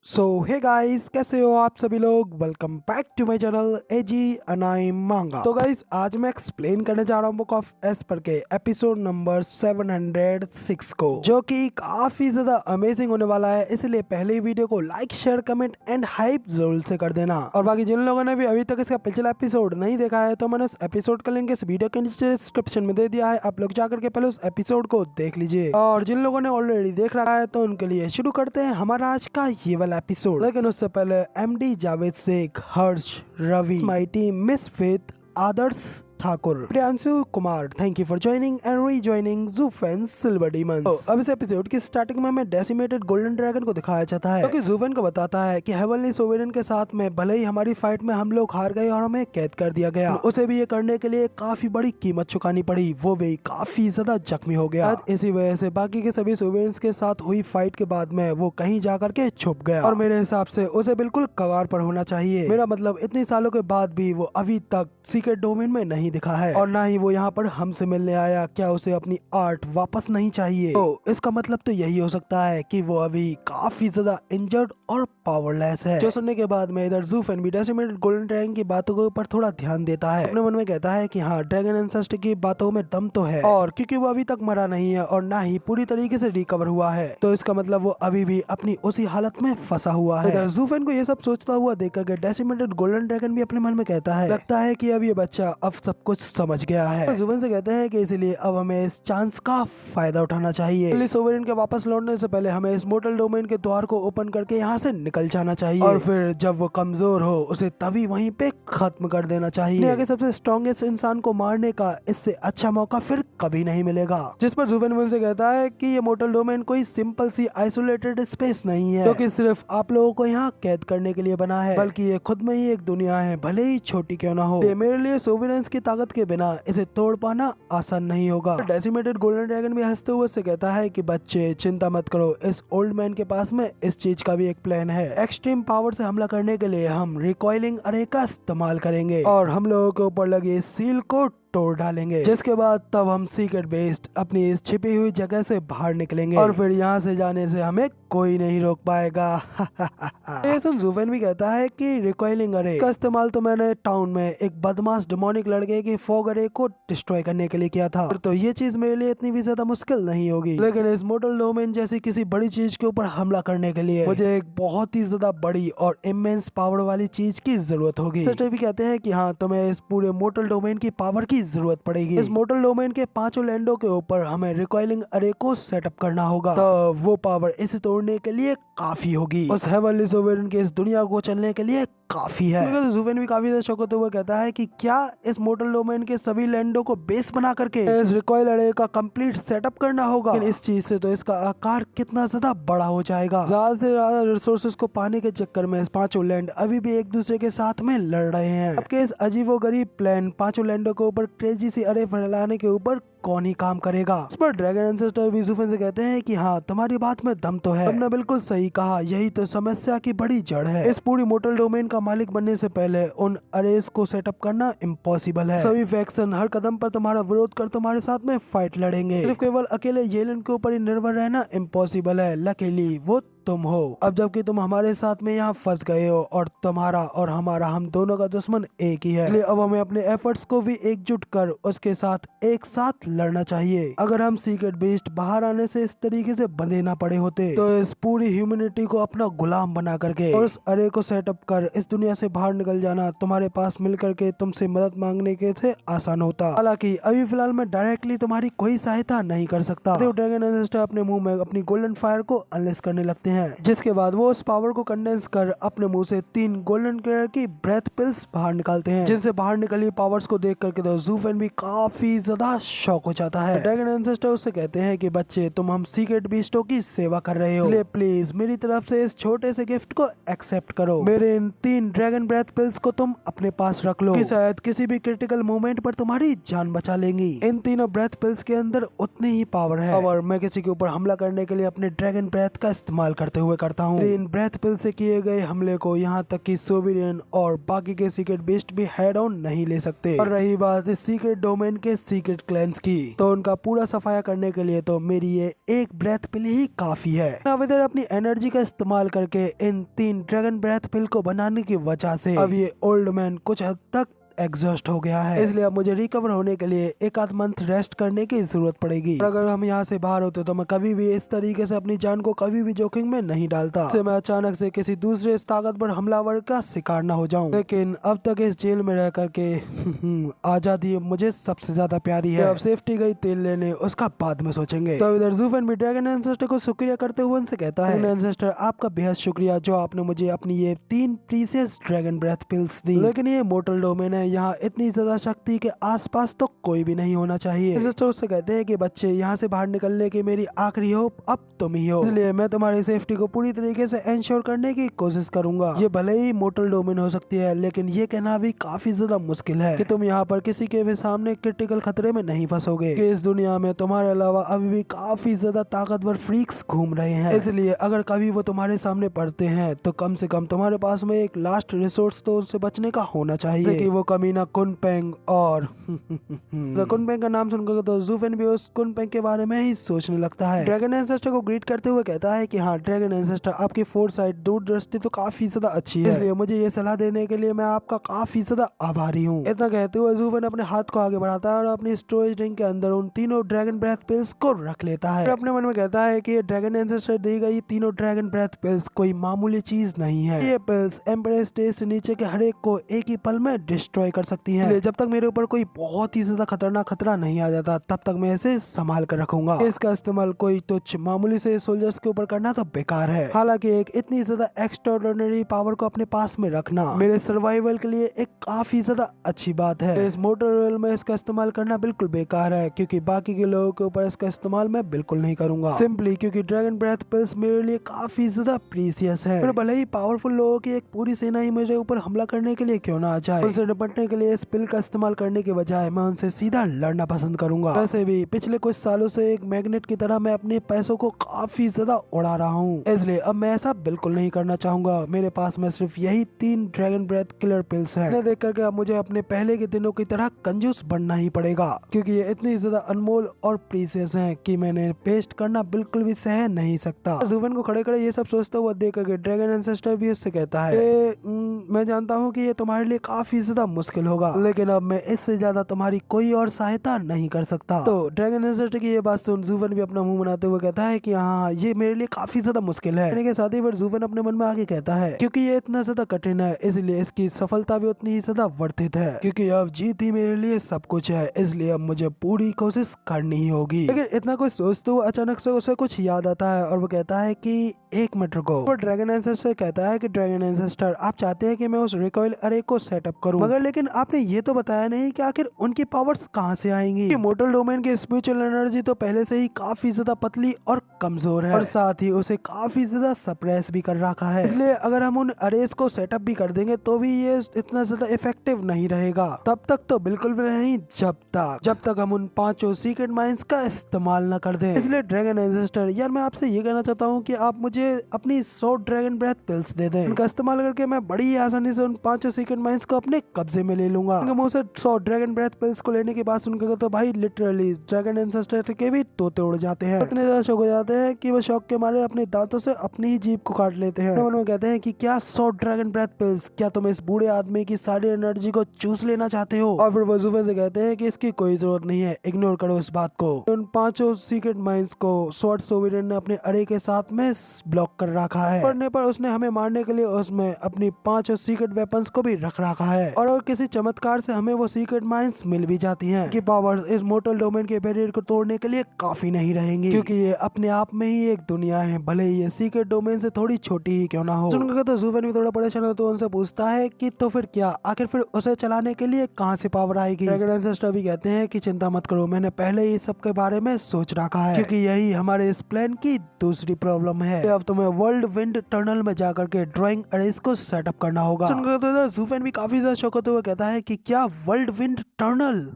सो hey guys, कैसे हो आप सभी लोग। Welcome back to my channel एजी अनाई मांगा। तो गाइस, आज मैं एक्सप्लेन करने जा रहा हूँ बुक ऑफ एस्पर के एपिसोड नंबर 706 को, जो कि काफी ज्यादा अमेजिंग होने वाला है। इसलिए पहले ही वीडियो को like, share, comment and hype जरूर से कर देना। और बाकी जिन लोगों ने भी अभी तक इसका पिछला एपिसोड नहीं देखा है, तो मैंने उस एपिसोड का लिंक इस वीडियो के नीचे डिस्क्रिप्शन में दे दिया है। आप लोग जाकर के पहले उस एपिसोड को देख लीजिए। और जिन लोगों ने ऑलरेडी देख रखा है, तो उनके लिए शुरू करते हैं हमारा आज का ये वाला एपिसोड। लेकिन उससे पहले MD Javed Shaikh, Harsh, Ravi, my team, misfit, Adarsh Thakur, Priyanshu Kumar, thank you for joining and rejoining ज़ूफेन सिल्वर डीमंस। अब इस एपिसोड की स्टार्टिंग में हमें डेसिमेटेड गोल्डन ड्रैगन को दिखाया जाता है, क्योंकि ज़ूफेन को बताता है कि हेवनली सोवेरेन के साथ में भले ही हमारी फाइट में हम लोग हार गए और हमें कैद कर दिया गया, उसे भी ये करने के लिए काफी बड़ी कीमत चुकानी पड़ी। वो भी काफी ज्यादा जख्मी हो गया। इसी वजह से बाकी के सभी सोवेरेंस के साथ हुई फाइट के बाद में वो कहीं जाकर के छुप गया, और मेरे हिसाब से उसे बिल्कुल कगार पर होना चाहिए। मेरा मतलब इतनी सालों के बाद भी वो अभी तक सीक्रेट डोमेन में नहीं दिखा है, और ना ही वो यहाँ पर हमसे मिलने आया। क्या उसे अपनी आर्ट वापस नहीं चाहिए? तो इसका मतलब तो यही हो सकता है कि वो अभी काफी ज्यादा इंजर्ड और पावरलेस है। जो सुनने के बाद में इधर ज़ूफेन भी डेसिमेटेड गोल्डन ड्रैगन की बातों के ऊपर थोड़ा ध्यान देता है। अपने मन में कहता है कि हाँ, ड्रैगन एंसेस्टर की बातों में दम तो है, और क्योंकि वो अभी तक मरा नहीं है और ना ही पूरी तरीके से रिकवर हुआ है, तो इसका मतलब वो अभी भी अपनी उसी हालत में फंसा हुआ है। इधर ज़ूफेन को ये सब सोचता हुआ देखकर डेसिमेटेड गोल्डन ड्रैगन भी अपने मन में कहता है, लगता है कि अब ये बच्चा अब सब कुछ समझ गया है। तो ज़ूफेन से कहते हैं कि इसलिए अब हमें इस चांस का फायदा उठाना चाहिए। सोवेरेन के वापस लौटने से पहले हमें इस मोर्टल डोमेन के द्वार को ओपन करके यहाँ से निकल जाना चाहिए, और फिर जब वो कमजोर हो उसे तभी वहीं पे खत्म कर देना चाहिए। आगे सबसे स्ट्रॉन्गेस्ट इंसान को मारने का इससे अच्छा मौका फिर कभी नहीं मिलेगा। जिस पर ज़ूफेन उनसे कहता है कि ये मोर्टल डोमेन कोई सिंपल सी आइसोलेटेड स्पेस नहीं है, क्योंकि सिर्फ आप लोगों को यहाँ कैद करने के लिए बना है, बल्कि ये खुद में ही एक दुनिया है, भले ही छोटी क्यों ना हो। मेरे लिए सोवेरेंस की ताकत के बिना इसे तोड़ पाना आसान नहीं होगा। डेसिमेटेड गोल्डन ड्रैगन भी हंसते हुए से कहता है कि बच्चे चिंता मत करो, इस ओल्ड मैन के पास में इस चीज का भी एक प्लान है। एक्सट्रीम पावर से हमला करने के लिए हम रिकॉइलिंग अरे का इस्तेमाल करेंगे, और हम लोगों के ऊपर लगे सील को तोड़ डालेंगे, जिसके बाद तब हम सीक्रेट बेस्ड अपनी इस छिपी हुई जगह से बाहर निकलेंगे, और फिर यहाँ से जाने से हमें कोई नहीं रोक पाएगा। ये सुन ज़ूफेन भी कहता है कि रिकॉइलिंग अरे का इस्तेमाल तो मैंने टाउन में एक बदमाश डेमोनिक लड़के की फॉग अरे को डिस्ट्रॉय करने के लिए किया था, तो ये चीज मेरे लिए इतनी भी ज्यादा मुश्किल नहीं होगी। लेकिन इस मोर्टल डोमेन जैसी किसी बड़ी चीज के ऊपर हमला करने के लिए मुझे एक बहुत ही ज्यादा बड़ी और इमेंस पावर वाली चीज की जरूरत होगी। सच भी कहते हैं कि हाँ, तुम्हें इस पूरे मोर्टल डोमेन की पावर की जरूरत पड़ेगी। इस मोर्टल डोमेन के 5 लैंडों के ऊपर हमें रिकॉइलिंग अरे को सेटअप करना होगा, तो वो पावर इसे तोड़ने के लिए काफी होगी। उस हेवनली सोवेरेन के इस दुनिया को चलने के लिए काफी है। तो ज़ूफेन भी काफी ज्यादा शौक होते हुए कहता है कि क्या इस मोर्टल डोमेन के सभी लैंडों को बेस बना करके इस रिकॉइल अरे का कंप्लीट सेटअप करना होगा। लेकिन इस चीज से तो इसका आकार कितना ज्यादा बड़ा हो जाएगा। ज्यादा से ज्यादा रिसोर्सेज को पाने के चक्कर में इस 5 लैंड अभी भी एक दूसरे के साथ में लड़ रहे हैं। आपके इस अजीबोगरीब प्लान 5 लैंडों के ऊपर क्रेजी सी अरे फैलाने के ऊपर कौन ही काम करेगा। इस पर ड्रैगन एंसेस्टर भी ज़ूफेन से कहते हैं कि हाँ, तुम्हारी बात में दम तो है, तुमने बिल्कुल सही कहा, यही तो समस्या की बड़ी जड़ है। इस पूरी मोर्टल डोमेन का मालिक बनने से पहले उन अरेज को सेटअप करना इम्पॉसिबल है। सभी फैक्शन हर कदम पर तुम्हारा विरोध कर तुम्हारे साथ में फाइट लड़ेंगे। सिर्फ केवल अकेले येलन के ऊपर ही निर्भर रहना इम्पॉसिबल है। लकीली वो तुम हो। अब जबकि तुम हमारे साथ में यहाँ फंस गए हो, और तुम्हारा और हमारा, हम दोनों का दुश्मन एक ही है, इसलिए अब हमें अपने एफर्ट्स को भी एकजुट कर उसके साथ एक साथ लड़ना चाहिए। अगर हम सीक्रेट बेस्ड बाहर आने से इस तरीके से बंधे ना पड़े होते, तो इस पूरी ह्यूमैनिटी को अपना गुलाम बना करके और उस अरे को सेटअप कर इस दुनिया से बाहर निकल जाना तुम्हारे पास मिल करके तुमसे मदद मांगने के से आसान होता। हालांकि अभी फिलहाल मैं डायरेक्टली तुम्हारी कोई सहायता नहीं कर सकता। तो ड्रैगन एंसेस्टर अपने मुंह में अपनी गोल्डन फायर को अनलेस करने लगते हैं, जिसके बाद वो उस पावर को कंडेंस कर अपने मुंह से 3 गोल्डन कलर की ब्रेथ पिल्स बाहर निकालते हैं, जिनसे बाहर निकली पावर्स को देख करके तो ज़ूफेन भी काफी ज्यादा शॉक हो जाता है। ड्रैगन एंसेस्टर उससे कहते हैं कि बच्चे, तुम हम सीक्रेट बीस्टों की सेवा कर रहे हो, इसलिए प्लीज मेरी तरफ से इस छोटे से गिफ्ट को एक्सेप्ट करो। मेरे इन 3 ड्रैगन ब्रेथ पिल्स को तुम अपने पास रख लो, कि शायद किसी भी क्रिटिकल मोमेंट पर तुम्हारी जान बचा लेंगी। इन तीनों ब्रेथ पिल्स के अंदर उतनी ही पावर है, और मैं किसी के ऊपर हमला करने के लिए अपने ड्रैगन ब्रेथ का इस्तेमाल करते हुए करता हूँ। इन ब्रेथ पिल से किए गए हमले को यहाँ तक कि सोविरियन और बाकी के सीक्रेट बीस्ट भी हेड ऑन नहीं ले सकते। और रही बात इस सीक्रेट डोमेन के सीक्रेट क्लैंस की, तो उनका पूरा सफाया करने के लिए तो मेरी ये एक ब्रेथ पिल ही काफी है। अब इधर अपनी एनर्जी का इस्तेमाल करके इन 3 ड्रैगन ब्रेथ पिल को बनाने की वजह से अब ये ओल्ड मैन कुछ हद तक एग्जॉस्ट हो गया है, इसलिए अब मुझे रिकवर होने के लिए एक आध मंथ रेस्ट करने की जरूरत पड़ेगी। और अगर हम यहाँ से बाहर होते तो मैं कभी भी इस तरीके से अपनी जान को कभी भी जोखिम में नहीं डालता, इससे मैं अचानक से किसी दूसरे इस ताकतवर हमलावर का शिकार न हो जाऊं। लेकिन अब तक इस जेल में रह करके आजादी मुझे सबसे ज्यादा प्यारी है। अब सेफ्टी गई तेल लेने, उसका बाद में सोचेंगे। तो इधर ज़ूफ़ेन भी ड्रैगन एंसेस्टर को शुक्रिया करते हुए उनसे कहता है, एंसेस्टर आपका बेहद शुक्रिया जो आपने मुझे अपनी ये 3 प्रीसियस ड्रैगन ब्रेथ पिल्स दी, लेकिन ये मोर्टल डोमेन है, यहाँ इतनी ज्यादा शक्ति के आसपास तो कोई भी नहीं होना चाहिए। एंसेस्टर उससे कहते हैं कि बच्चे यहाँ से बाहर निकलने की मेरी आखिरी होप अब तुम ही हो, इसलिए मैं तुम्हारी सेफ्टी को पूरी तरीके से इंश्योर करने की कोशिश करूंगा। ये भले ही मोर्टल डोमेन हो सकती है, लेकिन ये कहना भी काफी ज्यादा मुश्किल है कि तुम यहाँ पर किसी के भी सामने क्रिटिकल खतरे में नहीं फंसोगे, कि इस दुनिया में तुम्हारे अलावा अभी भी काफी ज्यादा ताकतवर फ्रीक्स घूम रहे हैं। इसलिए अगर कभी वो तुम्हारे सामने पड़ते हैं तो कम से कम तुम्हारे पास में एक लास्ट रिसोर्स तो उनसे बचने का होना चाहिए, कि वो कमीना कुनपेंग और कुनपेंग का नाम सुनकर तो ज़ूफ़ेन भी उस कुनपेंग के बारे में ही सोचने लगता है। ड्रैगन एंसेस्टर को ग्रीट करते हुए कहता है कि हाँ ड्रैगन एंसेस्टर, आपकी फोरसाइट दूरदृष्टि तो काफी ज्यादा अच्छी है, इसलिए मुझे ये सलाह देने के लिए मैं आपका काफी ज्यादा आभारी हूँ। इतना कहते हुए ज़ूफ़ेन अपने हाथ को आगे बढ़ाता है और अपनी स्टोरेज रिंग के अंदर उन तीनों ड्रैगन ब्रेथ पिल्स को रख लेता है। अपने मन में कहता है कि ड्रैगन एंसेस्टर दी गई तीनों ड्रैगन ब्रेथ पिल्स कोई मामूली चीज नहीं है। ये पिल्स एम्पायर स्टेज से नीचे के हर एक को एक ही पल में डिस्ट्रॉय कर सकती हैं। जब तक मेरे ऊपर कोई बहुत ही ज्यादा खतरनाक खतरा नहीं आ जाता तब तक मैं इसे संभाल कर रखूंगा। इसका इस्तेमाल कोई तुच्छ मामूली से सोल्जर्स के ऊपर करना तो बेकार है। हालांकि एक इतनी ज्यादा एक्स्ट्राऑर्डिनरी पावर को अपने पास में रखना मेरे सर्वाइवल के लिए एक काफी ज्यादा अच्छी बात है। इस मोटर रोयल में इसका इस्तेमाल करना बिल्कुल बेकार है, क्योंकि बाकी के लोगों के ऊपर इसका इस्तेमाल मैं बिल्कुल नहीं करूंगा, सिंपली क्योंकि ड्रैगन ब्रेथ पिल्स मेरे लिए काफी ज्यादा प्रीसियस है। फिर भले ही पावरफुल लोगों की एक पूरी सेना ही मेरे ऊपर हमला करने के लिए क्यों ना आ जाए, उनसे निपटने के लिए इस पिल का इस्तेमाल करने के बजाय मैं उनसे सीधा लड़ना पसंद करूंगा। वैसे भी पिछले कुछ सालों से एक मैग्नेट की तरह मैं अपने पैसों को काफी ज्यादा उड़ा रहा हूँ, इसलिए अब मैं ऐसा बिल्कुल नहीं करना चाहूंगा। मेरे पास में सिर्फ यही 3 ड्रैगन ब्रेथ किलर पिल्स हैं। इन्हें देख करके अब मुझे अपने पहले के दिनों की तरह कंजूस बनना ही पड़ेगा, क्योंकि ये इतनी ज्यादा अनमोल और प्रीसियस हैं कि मैंने पेस्ट करना बिल्कुल भी सह नहीं सकता। ज़ूफ़ेन को खड़े खड़े ये सब सोचता हुआ देख करके ड्रैगन एंसेस्टर भी उससे कहता है, मैं जानता हूँ कि ये तुम्हारे लिए काफी ज्यादा मुश्किल होगा, लेकिन अब मैं इससे ज्यादा तुम्हारी कोई और सहायता नहीं कर सकता। तो ड्रैगन एंसेस्टर की ये बात सुन ज़ूफ़ेन भी अपना मुंह बनाते हुए कहता है कि हाँ ये मेरे लिए काफी ज्यादा मुश्किल है। कहने के साथ ही फिर ज़ूफ़ेन अपने मन में आगे कहता है, क्योंकि ये इतना ज्यादा कठिन है इसलिए इसकी सफलता भी उतनी ही ज्यादा वर्थित है, क्योंकि अब जीत ही मेरे लिए सब कुछ है, इसलिए अब मुझे पूरी कोशिश करनी ही होगी। लेकिन इतना कुछ सोचते हुए अचानक से उसे कुछ याद आता है और वो कहता है कि एक मिनट रुको। वो ड्रैगन एंसेस्टर कहता है कि ड्रैगन एंसेस्टर, आप चाहते हैं कि मैं उस रिकॉइल अरे को सेटअप करूं, मगर लेकिन आपने ये तो बताया नहीं कि आखिर उनकी पावर्स कहां से आएंगी। मोर्टल डोमेन की स्पिरिचुअल एनर्जी तो पहले से ही काफी ज्यादा पतली और कमजोर है, और साथ ही उसे काफी ज्यादा सप्रेस भी कर रखा है, इसलिए अगर हम उन अरेज को सेटअप भी कर देंगे तो भी ये इतना ज्यादा इफेक्टिव नहीं रहेगा। तब तक तो बिल्कुल भी नहीं, जब तक हम उन 5 सीक्रेट माइंस का इस्तेमाल न कर दें। इसलिए ड्रैगन एंसेस्टर यार, मैं आपसे ये कहना चाहता हूँ कि आप मुझे अपनी 100 ड्रैगन ब्रेथ पिल्स दे दें, उनका इस्तेमाल करके मैं बड़ी ही आसानी से उन 5 सीक्रेट माइंस को अपने कब्जे में ले लूंगा। मुंह से 100 ड्रैगन ब्रेथ पिल्स को लेने की बात सुनकर तो भाई लिटरली ड्रैगन एंसेस्टर के भी तोते उड़ जाते हैं, इतने ज्यादा शौक हो जाते हैं कि वो शौक के मारे अपने दांतों से अपनी ही जीभ को काट लेते हैं। उन्होंने कहते हैं कि क्या 100 ड्रैगन ब्रेथ पिल्स, क्या तुम इस बूढ़े आदमी की सारी एनर्जी को चूस लेना चाहते हो? और फिर वो ज़ूफ़ेन से कहते हैं कि इसकी कोई जरूरत नहीं है, इग्नोर करो इस बात को। उन 5 सीक्रेट माइंस को स्वॉर्ड सोविरियन ने अपने अरे के साथ में ब्लॉक कर रखा है, पढ़ने पर उसने हमें मारने के लिए उसमें अपनी 5 सीक्रेट वेपन्स को भी रख रखा है, और किसी चमत्कार से हमें वो सीक्रेट माइंस मिल भी जाती हैं कि पावर्स इस मोर्टल डोमेन के बैरियर को तोड़ने के लिए काफी नहीं रहेंगी, क्योंकि ये अपने आप में ही एक दुनिया है, भले ही ये सीक्रेट डोमेन से थोड़ी छोटी ही क्यों ना हो। सुनकर तो ज़ूफ़ेन भी थोड़ा परेशान हो तो उनसे पूछता है कि तो फिर क्या, आखिर फिर उसे चलाने के लिए कहाँ से पावर आएगी? ड्रैगन एंसेस्टर भी कहते हैं कि चिंता मत करो, मैंने पहले ही सब के बारे में सोच रखा है, क्योंकि यही हमारे इस प्लान की दूसरी प्रॉब्लम है। अब तुम्हें वर्ल्ड विंड टनल में जाकर के ड्राइंग अरेज को सेटअप करना होगा। सुनकर तो ज़ूफ़ेन भी काफी ज्यादा शौक होते हुए कहता है कि क्या वर्ल्ड विंड टनल?